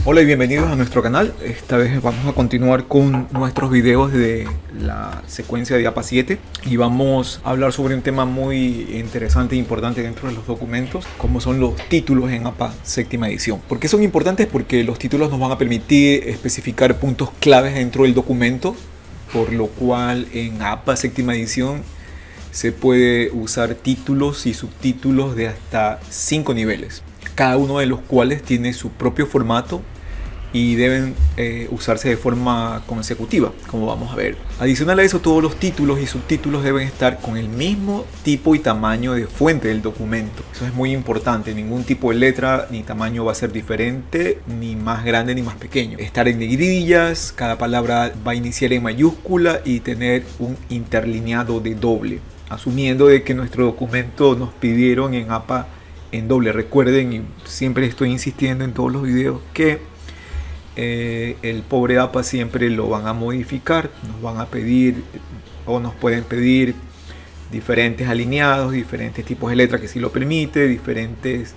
Hola y bienvenidos a nuestro canal. Esta vez vamos a continuar con nuestros videos de la secuencia de APA 7 y vamos a hablar sobre un tema muy interesante e importante dentro de los documentos, como son los títulos en APA séptima edición. ¿Por qué son importantes? Porque los títulos nos van a permitir especificar puntos claves dentro del documento, por lo cual en APA séptima edición se puede usar títulos y subtítulos de hasta 5 niveles, cada uno de los cuales tiene su propio formato y deben usarse de forma consecutiva, como vamos a ver. Adicional a eso, todos los títulos y subtítulos deben estar con el mismo tipo y tamaño de fuente del documento. Eso es muy importante. Ningún tipo de letra ni tamaño va a ser diferente, ni más grande ni más pequeño. Estar en negrillas, cada palabra va a iniciar en mayúscula y tener un interlineado de doble, asumiendo de que nuestro documento nos pidieron en APA en doble. Recuerden, y siempre estoy insistiendo en todos los videos, que el pobre APA siempre lo van a modificar, nos van a pedir o nos pueden pedir diferentes alineados, diferentes tipos de letra que sí lo permite, diferentes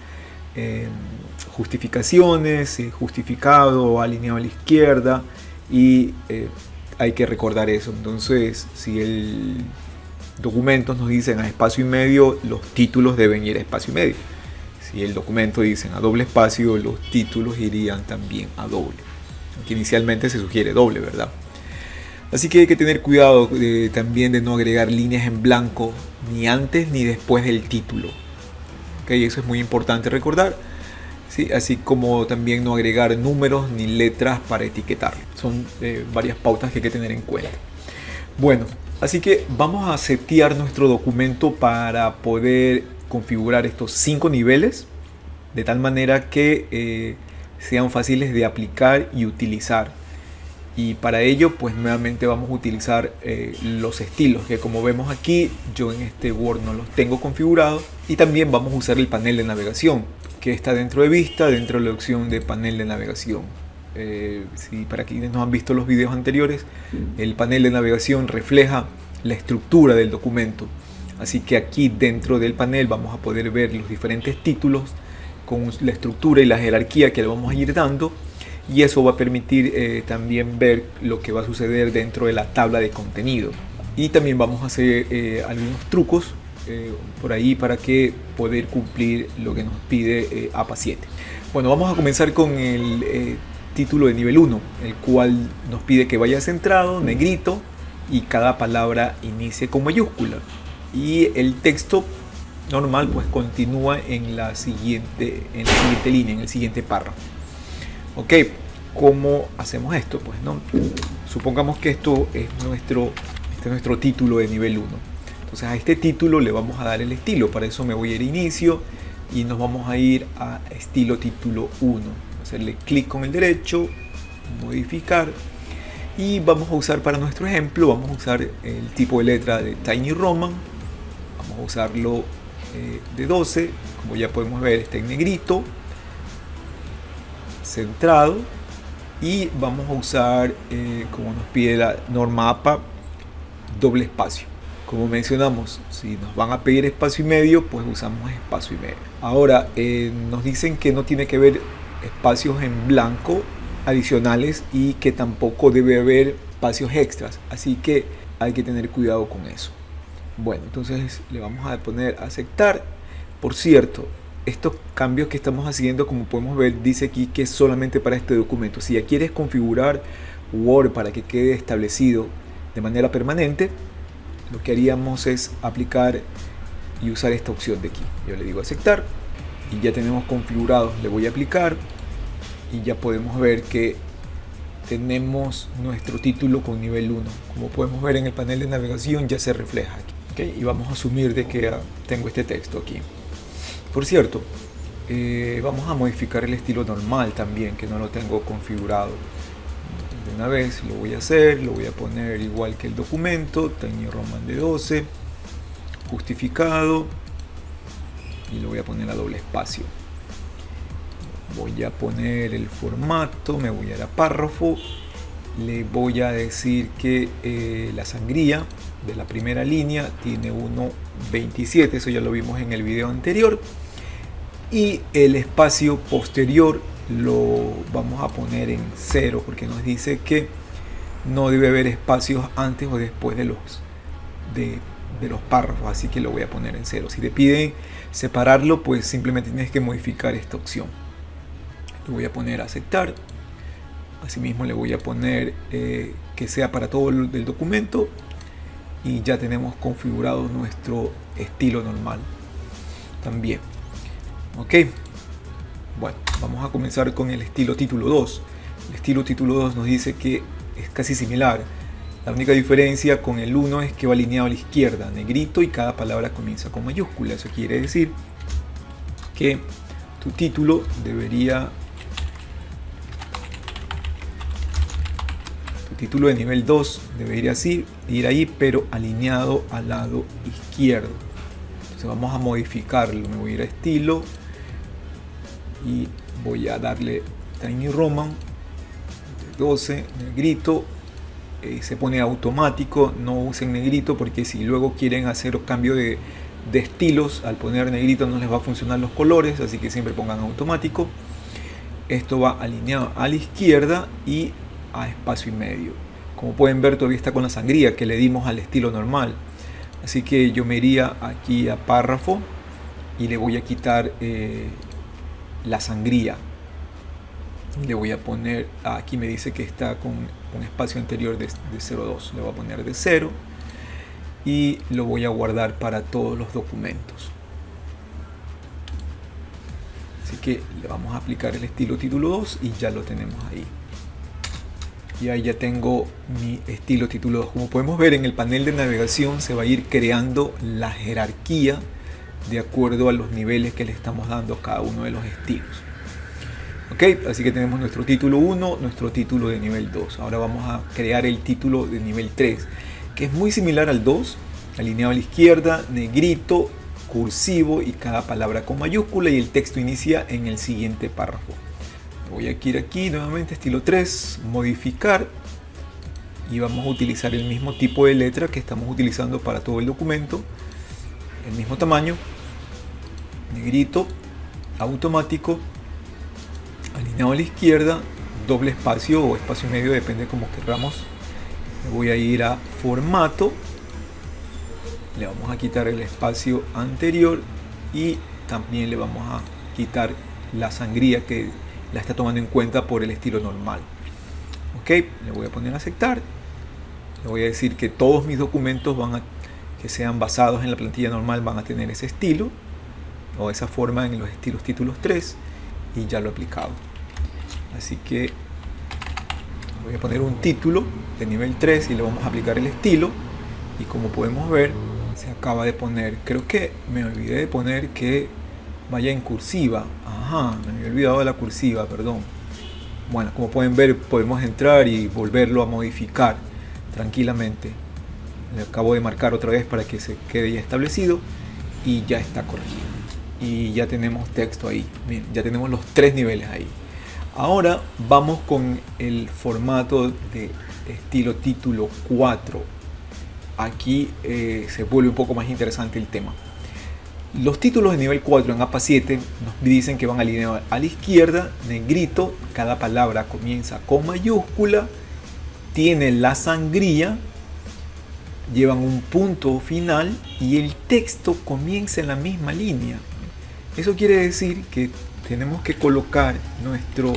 justificaciones, justificado, alineado a la izquierda, y hay que recordar eso. Entonces, si el documento nos dicen a espacio y medio, los títulos deben ir a espacio y medio. Si el documento dicen a doble espacio, los títulos irían también a doble, que inicialmente se sugiere doble, ¿verdad? Así que hay que tener cuidado también de no agregar líneas en blanco ni antes ni después del título. ¿Okay? Eso es muy importante recordar, ¿sí? Así como también no agregar números ni letras para etiquetar. Son varias pautas que hay que tener en cuenta. Bueno, así que vamos a setear nuestro documento para poder configurar estos 5 niveles de tal manera que sean fáciles de aplicar y utilizar. Y para ello, pues nuevamente vamos a utilizar los estilos, que como vemos aquí, yo en este Word no los tengo configurados. Y también vamos a usar el panel de navegación, que está dentro de vista, dentro de la opción de panel de navegación. Si para quienes no han visto los videos anteriores, el panel de navegación refleja la estructura del documento. Así que aquí dentro del panel vamos a poder ver los diferentes títulos con la estructura y la jerarquía que le vamos a ir dando, y eso va a permitir también ver lo que va a suceder dentro de la tabla de contenido. Y también vamos a hacer algunos trucos por ahí para que poder cumplir lo que nos pide APA 7. Bueno, vamos a comenzar con el título de nivel 1, el cual nos pide que vaya centrado, negrito, y cada palabra inicie con mayúscula. Y el texto normal pues continúa en la siguiente línea, en el siguiente párrafo. Ok, ¿cómo hacemos esto? Pues no, supongamos que esto es nuestro título de nivel 1. Entonces a este título le vamos a dar el estilo. Para eso me voy a ir a inicio y nos vamos a ir a estilo título 1. Hacerle clic con el derecho, modificar. Y vamos a usar para nuestro ejemplo, vamos a usar el tipo de letra de Tiny Roman. Vamos a usarlo de 12, como ya podemos ver está en negrito, centrado, y vamos a usar, como nos pide la norma APA, doble espacio. Como mencionamos, si nos van a pedir espacio y medio, pues usamos espacio y medio. Ahora, nos dicen que no tiene que haber espacios en blanco adicionales y que tampoco debe haber espacios extras, así que hay que tener cuidado con eso. Bueno, entonces le vamos a poner aceptar. Por cierto, estos cambios que estamos haciendo, como podemos ver, dice aquí que es solamente para este documento. Si ya quieres configurar Word para que quede establecido de manera permanente, lo que haríamos es aplicar y usar esta opción de aquí. Yo le digo aceptar y ya tenemos configurado. Le voy a aplicar y ya podemos ver que tenemos nuestro título con nivel 1. Como podemos ver en el panel de navegación ya se refleja aquí. ¿Okay? Y vamos a asumir de que tengo este texto aquí. Por cierto, vamos a modificar el estilo normal también, que no lo tengo configurado. De una vez lo voy a hacer, lo voy a poner igual que el documento, Tiny Roman de 12, justificado, y lo voy a poner a doble espacio. Voy a poner el formato, me voy a ir a párrafo, le voy a decir que la sangría de la primera línea tiene 1.27, eso ya lo vimos en el video anterior, y el espacio posterior lo vamos a poner en 0 porque nos dice que no debe haber espacios antes o después de los párrafos, así que lo voy a poner en 0. Si te piden separarlo, pues simplemente tienes que modificar esta opción. Le voy a poner aceptar. Asimismo le voy a poner que sea para todo el documento y ya tenemos configurado nuestro estilo normal también. Ok, bueno, vamos a comenzar con el estilo título 2. El estilo título 2 nos dice que es casi similar. La única diferencia con el 1 es que va alineado a la izquierda, negrito, y cada palabra comienza con mayúscula. Eso quiere decir que tu título debería... título de nivel 2 debería ir ahí, pero alineado al lado izquierdo. Entonces vamos a modificarlo. Me voy a ir a estilo y voy a darle Tiny Roman 12, negrito. Se pone automático, no usen negrito porque si luego quieren hacer cambio de estilos, al poner negrito no les va a funcionar los colores, así que siempre pongan automático. Esto va alineado a la izquierda y a espacio y medio. Como pueden ver, todavía está con la sangría que le dimos al estilo normal, así que yo me iría aquí a párrafo y le voy a quitar la sangría y le voy a poner, aquí me dice que está con un espacio anterior de 0,2, le voy a poner de 0 y lo voy a guardar para todos los documentos. Así que le vamos a aplicar el estilo título 2 y ya lo tenemos ahí. Y ahí ya tengo mi estilo título 2. Como podemos ver, en el panel de navegación se va a ir creando la jerarquía de acuerdo a los niveles que le estamos dando a cada uno de los estilos. Ok, así que tenemos nuestro título 1, nuestro título de nivel 2. Ahora vamos a crear el título de nivel 3, que es muy similar al 2, alineado a la izquierda, negrito, cursivo y cada palabra con mayúscula, y el texto inicia en el siguiente párrafo. Voy a ir aquí nuevamente, estilo 3, modificar, y vamos a utilizar el mismo tipo de letra que estamos utilizando para todo el documento, el mismo tamaño, negrito, automático, alineado a la izquierda, doble espacio o espacio medio, depende como queramos. Me voy a ir a formato, le vamos a quitar el espacio anterior y también le vamos a quitar la sangría que la está tomando en cuenta por el estilo normal. Ok, le voy a poner a aceptar. Le voy a decir que todos mis documentos que sean basados en la plantilla normal van a tener ese estilo o esa forma en los estilos títulos 3, y ya lo he aplicado. Así que voy a poner un título de nivel 3 y le vamos a aplicar el estilo, y como podemos ver se acaba de poner, creo que me olvidé de poner que vaya en cursiva. Ajá, me había olvidado de la cursiva, perdón. Bueno, como pueden ver, podemos entrar y volverlo a modificar tranquilamente. Le acabo de marcar otra vez para que se quede ya establecido y ya está corregido. Y ya tenemos texto ahí. Miren, ya tenemos los 3 niveles ahí. Ahora vamos con el formato de estilo título 4. Aquí se vuelve un poco más interesante el tema. Los títulos de nivel 4 en APA 7 nos dicen que van alineados a la izquierda, negrito, cada palabra comienza con mayúscula, tiene la sangría, llevan un punto final y el texto comienza en la misma línea. Eso quiere decir que tenemos que colocar nuestro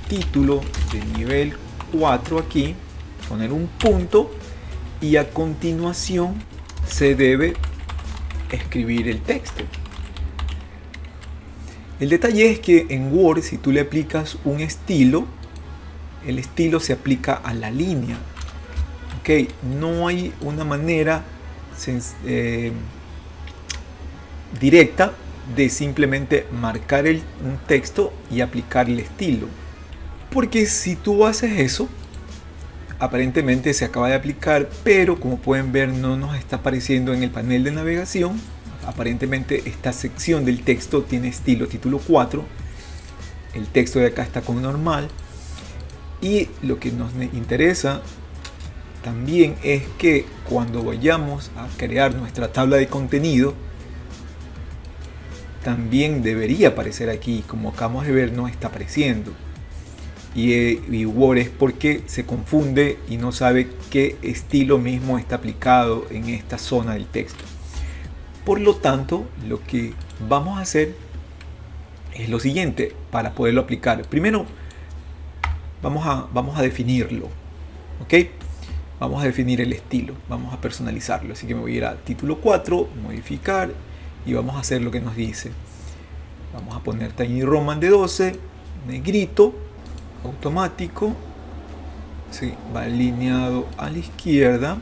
título de nivel 4 aquí, poner un punto y a continuación se debe escribir el texto. El detalle es que en Word, si tú le aplicas un estilo, el estilo se aplica a la línea. Ok, no hay una manera directa de simplemente marcar un texto y aplicar el estilo, porque si tú haces eso, aparentemente se acaba de aplicar, pero como pueden ver no nos está apareciendo en el panel de navegación. Aparentemente esta sección del texto tiene estilo título 4, el texto de acá está con normal, y lo que nos interesa también es que cuando vayamos a crear nuestra tabla de contenido, también debería aparecer aquí. Como acabamos de ver, no está apareciendo. Y Word es porque se confunde y no sabe qué estilo mismo está aplicado en esta zona del texto. Por lo tanto, lo que vamos a hacer es lo siguiente para poderlo aplicar. Primero, vamos a definirlo. ¿Ok? Vamos a definir el estilo. Vamos a personalizarlo. Así que me voy a ir a título 4, modificar, y vamos a hacer lo que nos dice. Vamos a poner Tiny Roman de 12, negrito, automático, ¿sí? Va alineado a la izquierda,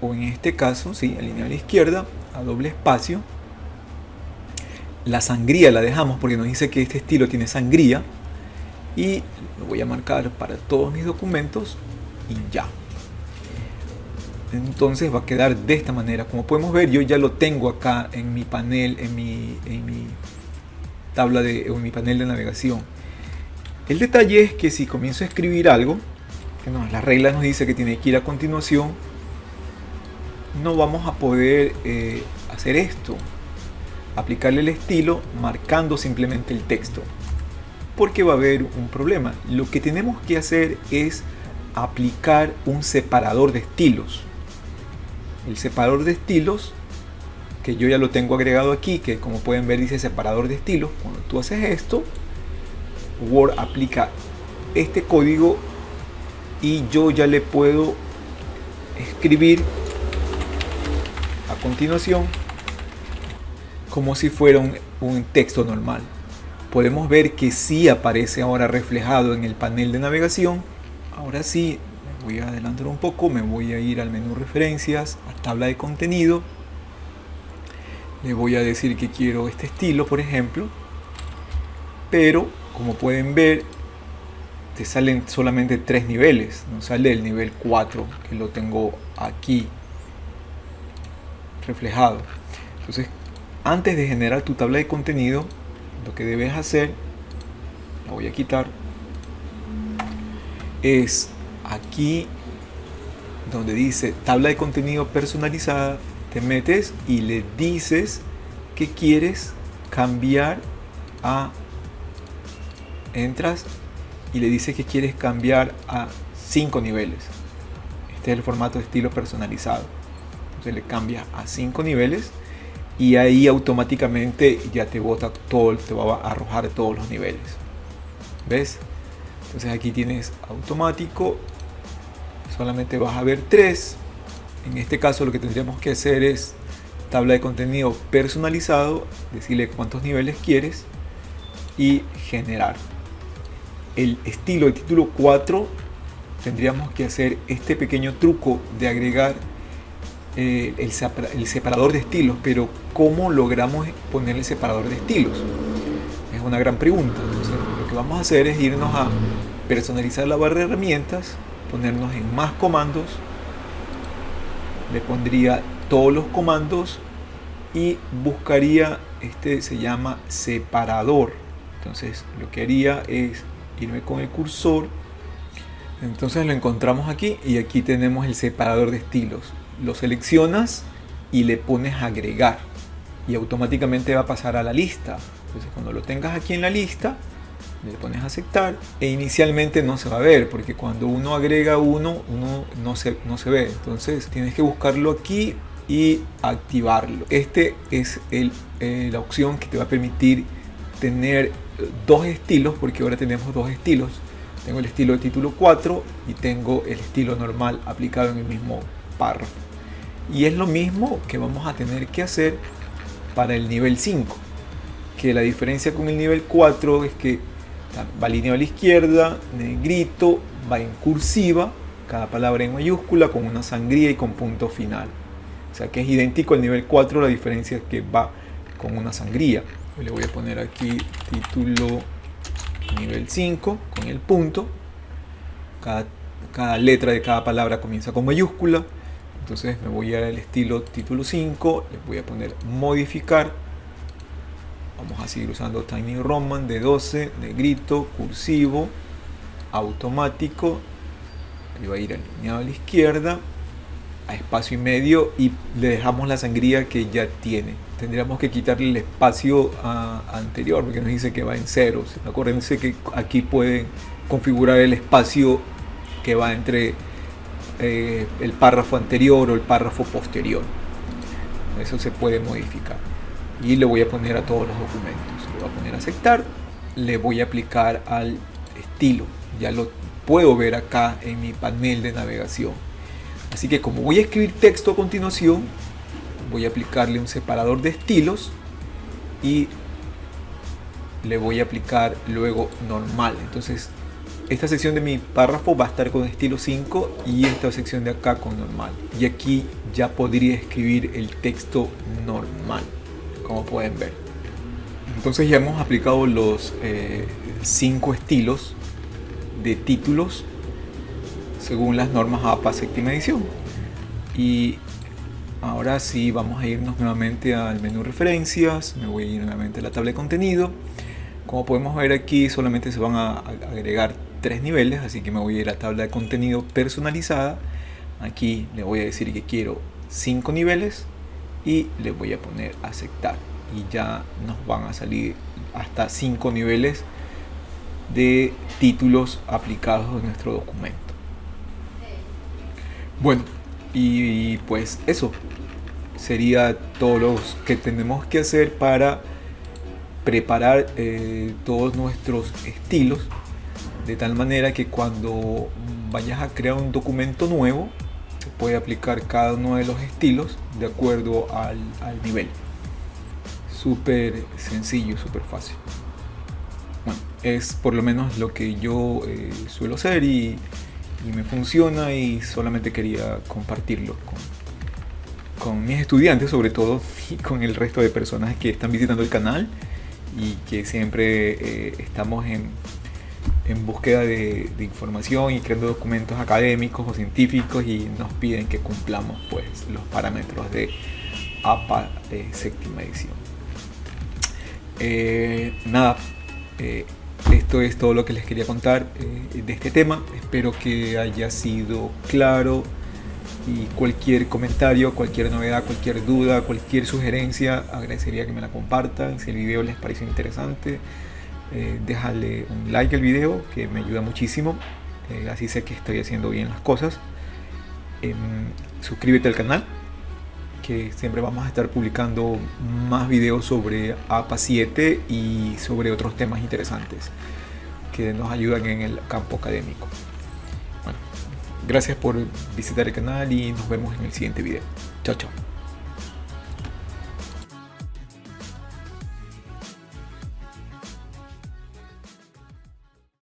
o en este caso, ¿sí? Alineado a la izquierda, a doble espacio. La sangría la dejamos porque nos dice que este estilo tiene sangría, y lo voy a marcar para todos mis documentos y ya. Entonces va a quedar de esta manera. Como podemos ver, yo ya lo tengo acá en mi panel, en mi tabla en mi panel de navegación. El detalle es que si comienzo a escribir algo, que las reglas nos dice que tiene que ir a continuación, no vamos a poder hacer esto, aplicarle el estilo marcando simplemente el texto, porque va a haber un problema. Lo que tenemos que hacer es aplicar un separador de estilos. El separador de estilos, que yo ya lo tengo agregado aquí, que como pueden ver dice separador de estilos. Cuando tú haces esto, Word aplica este código y yo ya le puedo escribir a continuación como si fuera un texto normal. Podemos ver que sí aparece ahora reflejado en el panel de navegación. Ahora sí, me voy a adelantar un poco, me voy a ir al menú referencias, a tabla de contenido. Le voy a decir que quiero este estilo, por ejemplo, pero como pueden ver, te salen solamente 3 niveles, no sale el nivel 4, que lo tengo aquí reflejado. Entonces, antes de generar tu tabla de contenido, lo que debes hacer, la voy a quitar, es aquí donde dice tabla de contenido personalizada, te metes y le dices que quieres cambiar a, entras y le dices que quieres cambiar a 5 niveles. Este es el formato de estilo personalizado. Entonces le cambias a 5 niveles y ahí automáticamente ya te bota todo, te va a arrojar todos los niveles. ¿Ves? Entonces aquí tienes automático, solamente vas a ver 3. En este caso lo que tendríamos que hacer es tabla de contenido personalizado, decirle cuántos niveles quieres y generar. El estilo de título 4 tendríamos que hacer este pequeño truco de agregar el separador de estilos, pero ¿cómo logramos poner el separador de estilos? Es una gran pregunta. Entonces, lo que vamos a hacer es irnos a personalizar la barra de herramientas, ponernos en más comandos, le pondría todos los comandos y buscaría, este se llama separador. Entonces lo que haría es irme con el cursor, entonces lo encontramos aquí y aquí tenemos el separador de estilos. Lo seleccionas y le pones agregar y automáticamente va a pasar a la lista. Entonces cuando lo tengas aquí en la lista, le pones aceptar e inicialmente no se va a ver porque cuando uno agrega uno no se ve. Entonces tienes que buscarlo aquí y activarlo. Este es la opción que te va a permitir tener 2 estilos, porque ahora tenemos 2 estilos. Tengo el estilo de título 4 y tengo el estilo normal aplicado en el mismo párrafo. Y es lo mismo que vamos a tener que hacer para el nivel 5, que la diferencia con el nivel 4 es que va alineado a la izquierda, negrito, va en cursiva, cada palabra en mayúscula, con una sangría y con punto final. O sea que es idéntico al nivel 4, la diferencia es que va con una sangría. Yo le voy a poner aquí título nivel 5 con el punto. Cada letra de cada palabra comienza con mayúscula. Entonces me voy al estilo título 5, le voy a poner modificar. Vamos a seguir usando Tiny Roman de 12, negrito, cursivo, automático. Y va a ir alineado a la izquierda. a espacio y medio y le dejamos la sangría que ya tiene. Tendríamos que quitarle el espacio anterior porque nos dice que va en ceros. Acuérdense que aquí pueden configurar el espacio que va entre el párrafo anterior o el párrafo posterior. Eso se puede modificar. Y le voy a poner a todos los documentos. Le voy a poner a aceptar. Le voy a aplicar al estilo. Ya lo puedo ver acá en mi panel de navegación. Así que como voy a escribir texto a continuación, voy a aplicarle un separador de estilos y le voy a aplicar luego normal. Entonces esta sección de mi párrafo va a estar con estilo 5 y esta sección de acá con normal. Y aquí ya podría escribir el texto normal, como pueden ver. Entonces ya hemos aplicado los 5 estilos de títulos según las normas APA séptima edición. Y ahora sí vamos a irnos nuevamente al menú referencias. Me voy a ir nuevamente a la tabla de contenido. Como podemos ver aquí solamente se van a agregar 3 niveles, así que me voy a ir a la tabla de contenido personalizada. Aquí le voy a decir que quiero 5 niveles y le voy a poner aceptar. Y ya nos van a salir hasta 5 niveles de títulos aplicados en nuestro documento. Bueno, y pues eso sería todo lo que tenemos que hacer para preparar todos nuestros estilos de tal manera que cuando vayas a crear un documento nuevo se puede aplicar cada uno de los estilos de acuerdo al nivel. Súper sencillo, súper fácil. Bueno, es por lo menos lo que yo suelo hacer y me funciona, y solamente quería compartirlo con mis estudiantes sobre todo, y con el resto de personas que están visitando el canal y que siempre estamos en búsqueda de información y creando documentos académicos o científicos y nos piden que cumplamos pues los parámetros de APA séptima edición. Nada, esto es todo lo que les quería contar de este tema. Espero que haya sido claro, y cualquier comentario, cualquier novedad, cualquier duda, cualquier sugerencia, agradecería que me la compartan. Si el video les pareció interesante, déjale un like al video, que me ayuda muchísimo, así sé que estoy haciendo bien las cosas. Suscríbete al canal, que siempre vamos a estar publicando más videos sobre APA 7 y sobre otros temas interesantes que nos ayudan en el campo académico. Bueno, gracias por visitar el canal y nos vemos en el siguiente video. Chao, chao.